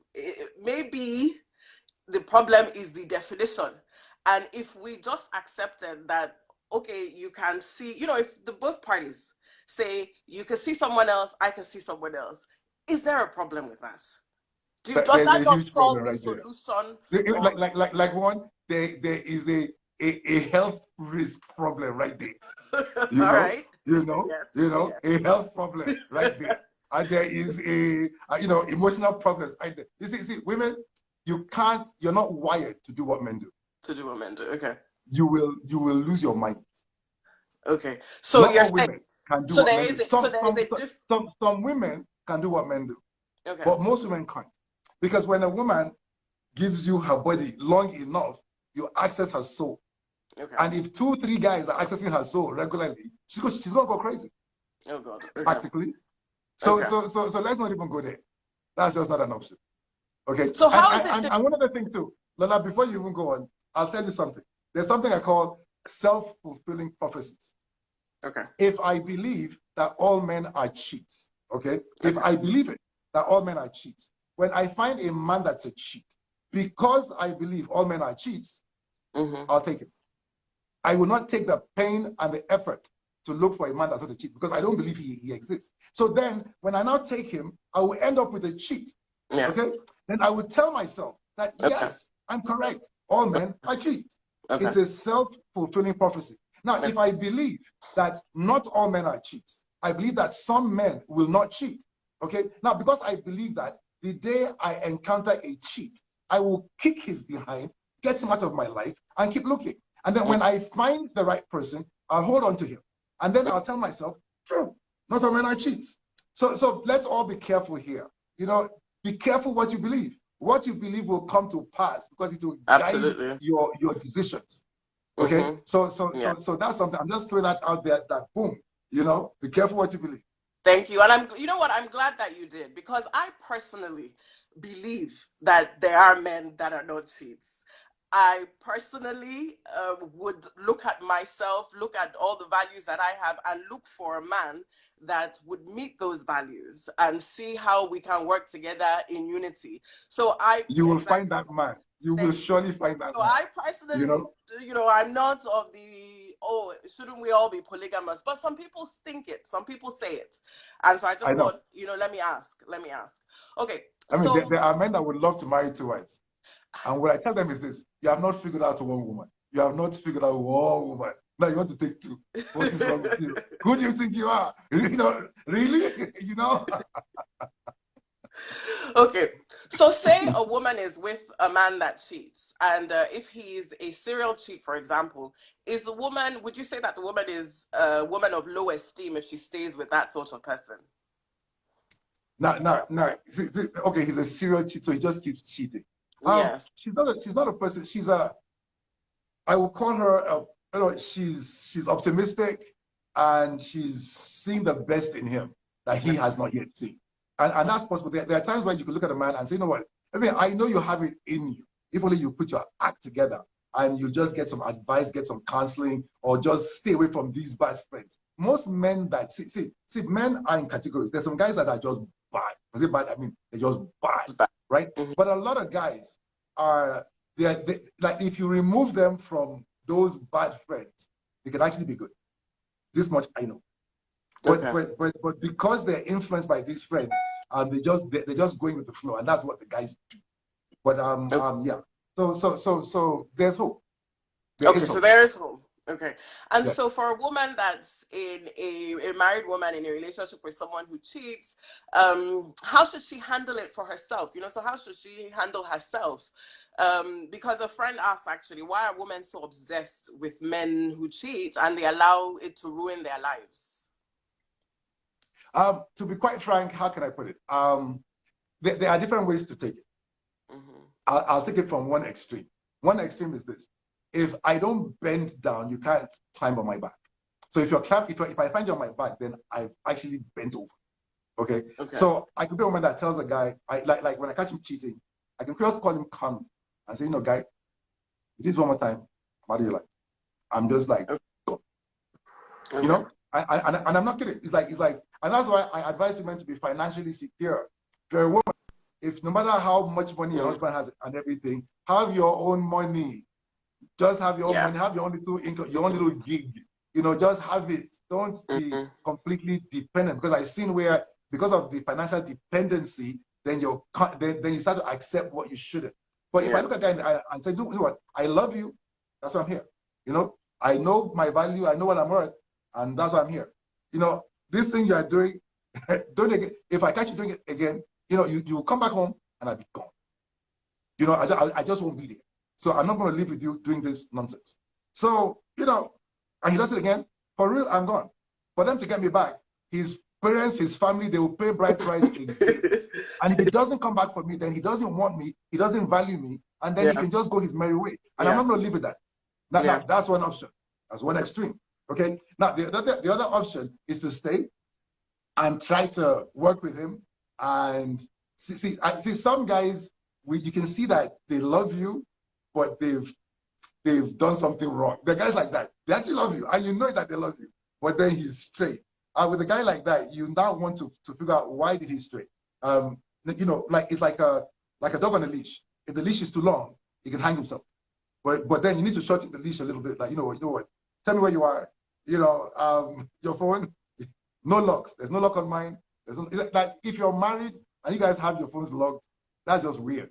Maybe the problem is the definition. And if we just accepted that, okay, you can see, if the both parties say you can see someone else, I can see someone else, is there a problem with that? Does that not solve the solution? Like one, there is a health risk problem right there. All right. Yes. A health problem right there. And there is emotional problems right there. You see, women, you're not wired to do what men do. Okay. You will lose your mind. Okay. So not all women can do so what there men is do. Some women can do what men do. Okay. But most women can't. Because when a woman gives you her body long enough, you access her soul. Okay. And if 2, 3 guys are accessing her soul regularly, she's gonna go crazy. Oh God. Okay. Practically. So Okay. let's not even go there. That's just not an option. Okay. So how is it? And one other thing too, Lola, before you even go on, I'll tell you something. There's something I call self-fulfilling prophecies. Okay. If I believe that all men are cheats, okay? If I believe it, that all men are cheats, when I find a man that's a cheat, because I believe all men are cheats, I'll take him. I will not take the pain and the effort to look for a man that's not a cheat because I don't believe he exists. So then when I now take him, I will end up with a cheat. Yeah. Okay? Then I would tell myself that, yes, I'm correct. All men are cheats. Okay. It's a self-fulfilling prophecy. Now, if I believe that not all men are cheats, I believe that some men will not cheat. Okay? Now, because I believe that, the day I encounter a cheat, I will kick his behind, get him out of my life, and keep looking. And then when I find the right person, I'll hold on to him. And then I'll tell myself, true, not all men are cheats. So let's all be careful here. You know, be careful what you believe. What you believe will come to pass because it will guide your decisions. Okay? So that's something. I'm just throwing that out there, that boom, you know, be careful what you believe. Thank you. And you know what? I'm glad that you did, because I personally believe that there are men that are not cheats. I personally would look at myself, look at all the values that I have, and look for a man that would meet those values and see how we can work together in unity. So you will find that man. You will surely find that man. So I personally, you know, I'm not of the, oh, shouldn't we all be polygamous? But some people think it. Some people say it. And so I just thought, you know, let me ask. Okay. I mean, there are men that would love to marry 2 wives. And what I tell them is this: you have not figured out one woman. You have not figured out one woman. Now you want to take 2. What is wrong with you? Who do you think you are? You know, really? You know? Okay. So say a woman is with a man that cheats, and if he's a serial cheat, for example, would you say that the woman is a woman of low esteem if she stays with that sort of person? No. Okay, he's a serial cheat, so he just keeps cheating. Yes. She's not a person. I would call her she's optimistic, and she's seeing the best in him that he has not yet seen. And that's possible. There are times where you can look at a man and say, you know what? I mean, I know you have it in you. If only you put your act together and you just get some advice, get some counseling, or just stay away from these bad friends. Most men that see, men are in categories. There's some guys that are just bad. Was it bad? I mean, they're just bad, right? But a lot of guys are like, if you remove them from those bad friends, they can actually be good. This much I know. But because they're influenced by these friends, they're just going with the flow, and that's what the guys do. But yeah. So there's hope. There is hope. Okay. And so for a woman that's in a married woman in a relationship with someone who cheats, how should she handle it for herself? You know, so how should she handle herself? Because a friend asked, actually, why are women so obsessed with men who cheat and they allow it to ruin their lives? To be quite frank, how can I put it? There are different ways to take it. I'll take it from one extreme. One extreme is this: if I don't bend down, you can't climb on my back. So if I find you on my back, then I've actually bent over. Okay. So I could be a woman that tells a guy, like when I catch him cheating, I can just call him calm and say, you know, guy, this one more time, how do you like? I'm just like, go. You know, and I'm not kidding. It's like, and that's why I advise women to be financially secure. If you're a woman, if no matter how much money your husband has and everything, have your own money. Just have your own money, have your own little income, your own little gig. You know, just have it. Don't be completely dependent. Because I've seen where, because of the financial dependency, then you start to accept what you shouldn't. But if I look at a guy and say, you know what, I love you, that's why I'm here. You know, I know my value, I know what I'm worth, and that's why I'm here. You know, this thing you are doing, don't again. If I catch you doing it again, you know, you will come back home and I'll be gone. You know, I just won't be there. So I'm not going to live with you doing this nonsense. So, you know, and he does it again, for real, I'm gone. For them to get me back, he's parents, his family, they will pay bride price again. And if he doesn't come back for me, then he doesn't want me, he doesn't value me, and then he can just go his merry way. And I'm not going to live with that. Now, that's one option. That's one extreme. Okay. Now, the other option is to stay and try to work with him. And see some guys, you can see that they love you, but they've done something wrong. The guys like that, they actually love you, and you know that they love you, but then he's straight. With a guy like that, you now want to figure out why did he stray. You know, like it's like a dog on a leash. If the leash is too long, he can hang himself. But then you need to shorten the leash a little bit. Like, you know what? Tell me where you are. You know, your phone, no locks. There's no lock on mine. There's no, like if you're married and you guys have your phones locked, that's just weird.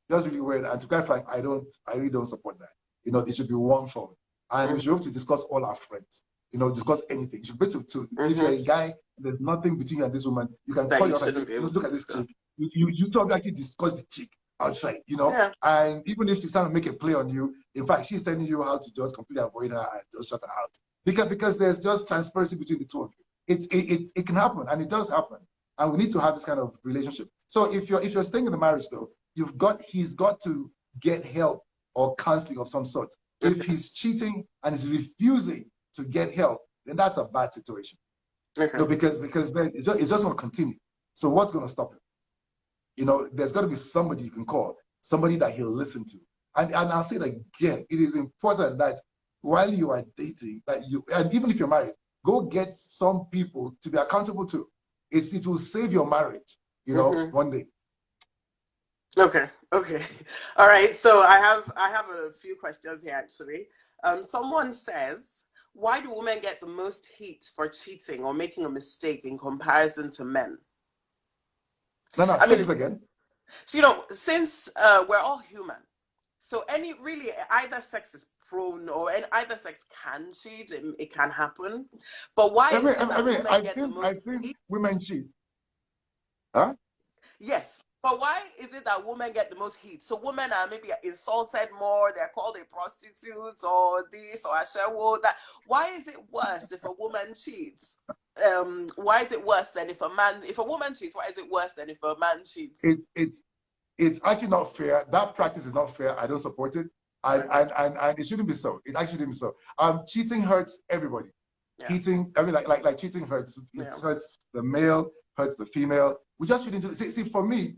That's really weird. And to be frank, I really don't support that. You know, it should be one phone. And we should be able to discuss all our friends. You know, discuss anything. You should be able to if you're a guy, there's nothing between you and this woman, you can call your friend and say, look at this chick. You talk actually discuss the chick outright, you know? Yeah. And even if she's trying to make a play on you, in fact, she's telling you how to just completely avoid her and just shut her out. Because there's just transparency between the two of you. It can happen, and it does happen. And we need to have this kind of relationship. So if you're staying in the marriage though, he's got to get help or counseling of some sort. If he's cheating and is refusing to get help, then that's a bad situation. Okay. No, because then it's just going to continue. So what's going to stop him? You know, there's got to be somebody you can call, somebody that he'll listen to. And I'll say it again, it is important that while you are dating, and even if you're married, go get some people to be accountable to. It will save your marriage, you know, one day. Okay. All right. So I have a few questions here actually. Someone says, why do women get the most heat for cheating or making a mistake in comparison to men? No, say this again. So, you know, since we're all human, so either sex is prone or either sex can cheat, it can happen. But why is it that women get the most heat? Women cheat. Huh? Yes. But why is it that women get the most heat? So women are maybe insulted more, they're called a prostitute or this or a sharewo, that. Why is it worse if a woman cheats? Why is it worse than if a woman cheats, why is it worse than if a man cheats? It's actually not fair. That practice is not fair. I don't support it. And it shouldn't be so. It actually shouldn't be so. Cheating hurts everybody. Yeah. Cheating, I mean, like cheating hurts. It hurts the male, hurts the female. We just shouldn't do it. See, for me,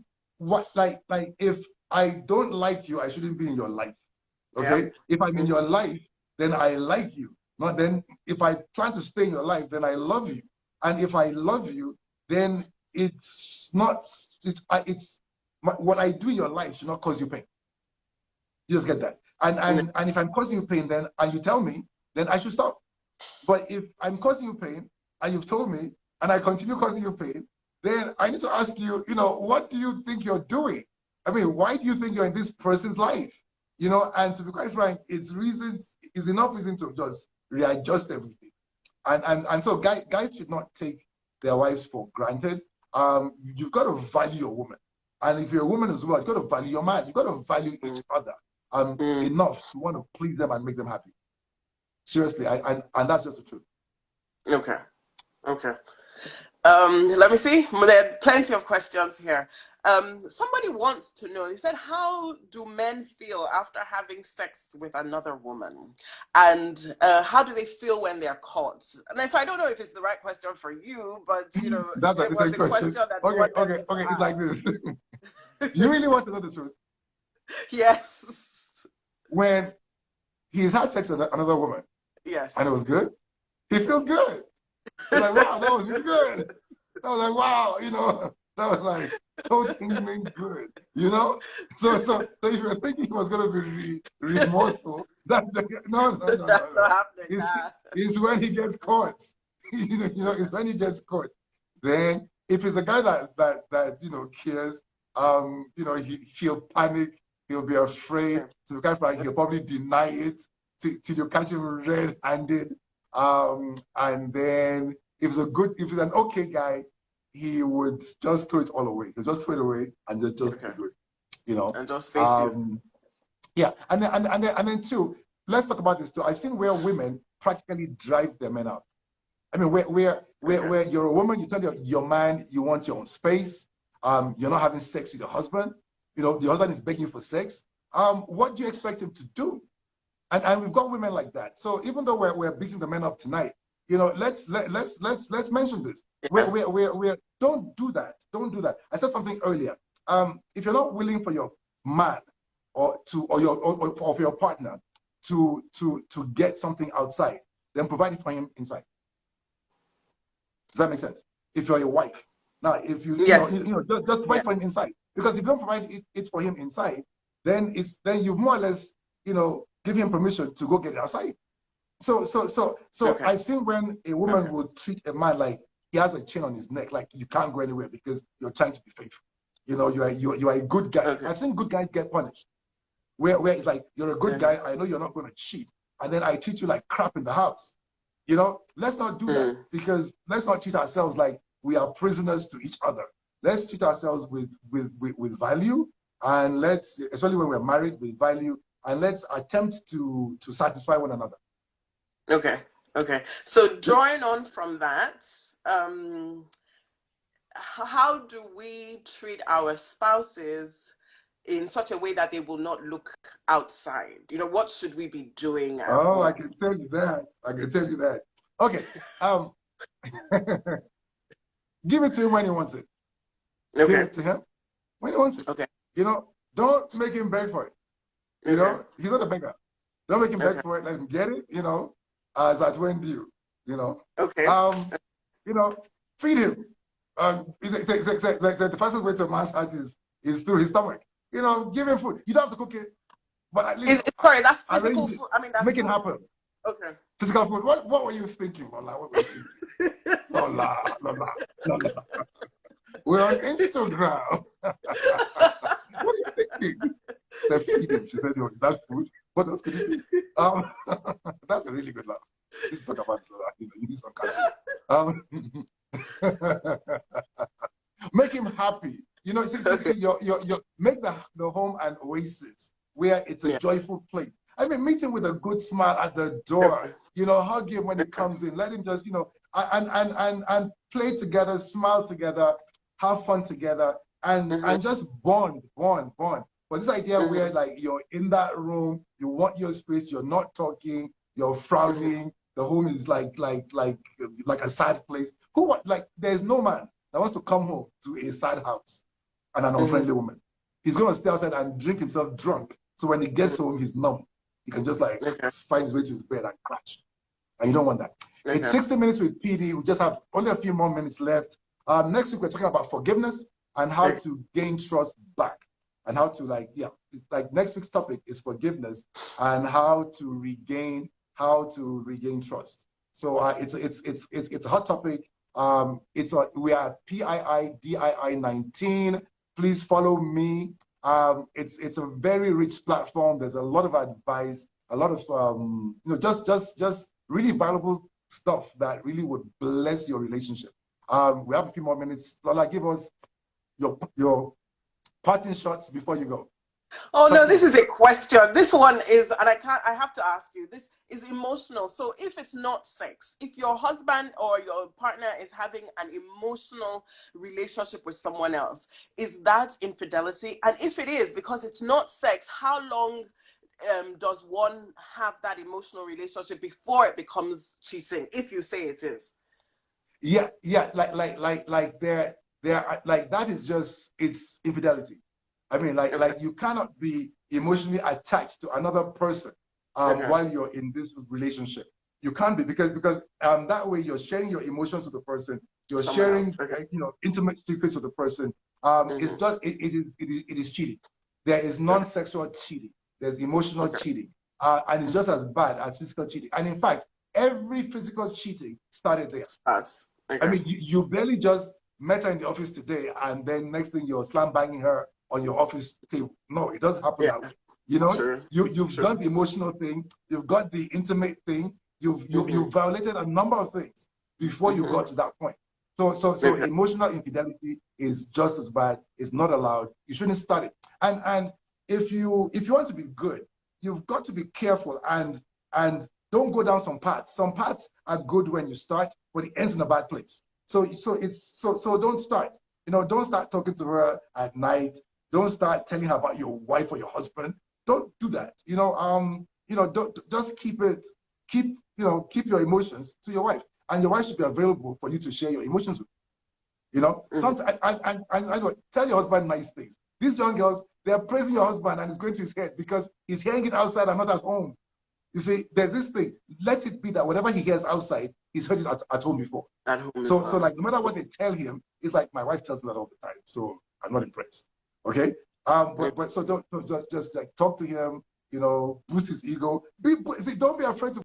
if I don't like you, I shouldn't be in your life. Okay? Yeah. If I'm in your life, then I like you. Not then if I plan to stay in your life, then I love you. And if I love you, then what I do in your life should not cause you pain. You just get that. And if I'm causing you pain, then and you tell me, then I should stop. But if I'm causing you pain and you've told me and I continue causing you pain, then I need to ask you, you know, what do you think you're doing? I mean, why do you think you're in this person's life? You know, and to be quite frank, it's enough reason to just readjust everything. And so guys should not take their wives for granted. You've got to value a woman. And if you're a woman as well, you've got to value your man. You've got to value each other enough to want to please them and make them happy. Seriously, and that's just the truth. Okay. Let me see. There are plenty of questions here. Somebody wants to know, he said, how do men feel after having sex with another woman? And how do they feel when they're caught? And so I don't know if it's the right question for you, but, you know, it was a question that Okay, it's like this. You really want to know the truth? Yes. When he's had sex with another woman, yes, and it was good, he feels good. He's like, wow, that was really good. I was like, wow, you know, that was like totally good, you know? So if you're thinking he was going to be remorseful, no. That's not happening. It's when he gets caught. you know, it's when he gets caught. Then, if it's a guy that you know, cares, you know, he'll panic, he'll be afraid. So he'll probably deny it till you catch him red-handed. And then if it's an okay guy, he would just throw it all away. He'll just throw it away and just do it, you know. And just face you. Yeah, and then too, let's talk about this too. I've seen where women practically drive their men out. I mean, Okay. where you're a woman, you tell your man you want your own space. You're not having sex with your husband. You know, the husband is begging you for sex. What do you expect him to do? And we've got women like that. So even though we're beating the men up tonight, you know, let's mention this. Yeah. We're don't do that. Don't do that. I said something earlier. If you're not willing for your man or for your partner to get something outside, then provide it for him inside. Does that make sense? If you're your wife, now if Yes. just Yeah. provide for him inside. Because if you don't provide it for him inside, then you've more or less give him permission to go get it outside. So Okay. I've seen when a woman Okay. would treat a man like he has a chain on his neck, like you can't go anywhere because you're trying to be faithful. You know, you are a good guy. Okay. I've seen good guys get punished. Where it's like you're a good Okay. guy, I know you're not going to cheat, and then I treat you like crap in the house. You know, let's not do that, because let's not treat ourselves like we are prisoners to each other. Let's treat ourselves with value, and let's, especially when we're married, with value, and let's attempt to satisfy one another. Okay. Okay. So drawing on from that, how do we treat our spouses in such a way that they will not look outside? You know, what should we be doing as Oh, I women? can tell you that. I can tell you that. Okay. Give it to him when he wants it. Give Okay. it to him when he wants it. Okay. You know, don't make him beg for it. You Okay. know, he's not a beggar. Don't make him beg Okay. for it. Let him get it. You know, as at when due. You know, Okay. you know, feed him. The fastest way to a man's heart is through his stomach. You know, give him food. You don't have to cook it, but at least Sorry, that's physical arrange it. food. I mean, that's Make it food. happen. Okay. Physical food. What were you thinking, Lola? What were you thinking? Lola. We're on Instagram. What are you thinking? They feed him. She said, "Is that food? What else could it be?" That's a really good laugh. We need to talk about you need some make him happy. You know, see, you make the home an oasis where it's a joyful place. I mean, meet him with a good smile at the door. You know, hug him when he comes in. Let him just, and play together, smile together, have fun together, and just bond. But this idea where like you're in that room, you want your space, you're not talking, you're frowning, the home is like a sad place. There's no man that wants to come home to a sad house and an unfriendly woman. He's gonna stay outside and drink himself drunk. So when he gets home, he's numb. He can just find his way to his bed and crash. And you don't want that. It's 60 minutes with PD. We just have only a few more minutes left. Next week, we're talking about forgiveness and how to gain trust back. And how to it's like next week's topic is forgiveness and how to regain trust. So it's a hot topic. We are PIIDII 19. Please follow me. It's a very rich platform. There's a lot of advice, a lot of just really valuable stuff that really would bless your relationship. We have a few more minutes. Lola, give us your parting shots before you go. Oh no, this is a question. This one is, and I have to ask you, this is emotional. So if it's not sex, if your husband or your partner is having an emotional relationship with someone else, is that infidelity? And if it is, because it's not sex, how long does one have that emotional relationship before it becomes cheating, if you say it is? Yeah, there that is just, it's infidelity. I mean, like you cannot be emotionally attached to another person while you're in this relationship. You can't be, because that way you're sharing your emotions with the person. You're sharing intimate secrets with the person. It's just it is cheating. There is non-sexual cheating. There's emotional cheating, and it's just as bad as physical cheating. And in fact, every physical cheating started there. I mean, you barely just met her in the office today, and then next thing you're slam banging her on your office table. No, it doesn't happen that way. You know, you've done the emotional thing, you've got the intimate thing, you've violated a number of things before you got to that point. So emotional infidelity is just as bad. It's not allowed. You shouldn't start it. And if you want to be good, you've got to be careful and don't go down some paths. Some paths are good when you start, but it ends in a bad place. So don't start. Don't start talking to her at night. Don't start telling her about your wife or your husband. Don't do that. Don't just keep your emotions to your wife, and your wife should be available for you to share your emotions with. Sometimes I know, tell your husband nice things. These young girls, they're praising your husband and it's going to his head because he's hearing it outside and not at home. You see, there's this thing. Let it be that whatever he hears outside, he's heard it at home before. At home as So well. like no matter what they tell him, it's like my wife tells me that all the time. So I'm not impressed. Okay. But so don't just like talk to him, boost his ego. See, don't be afraid to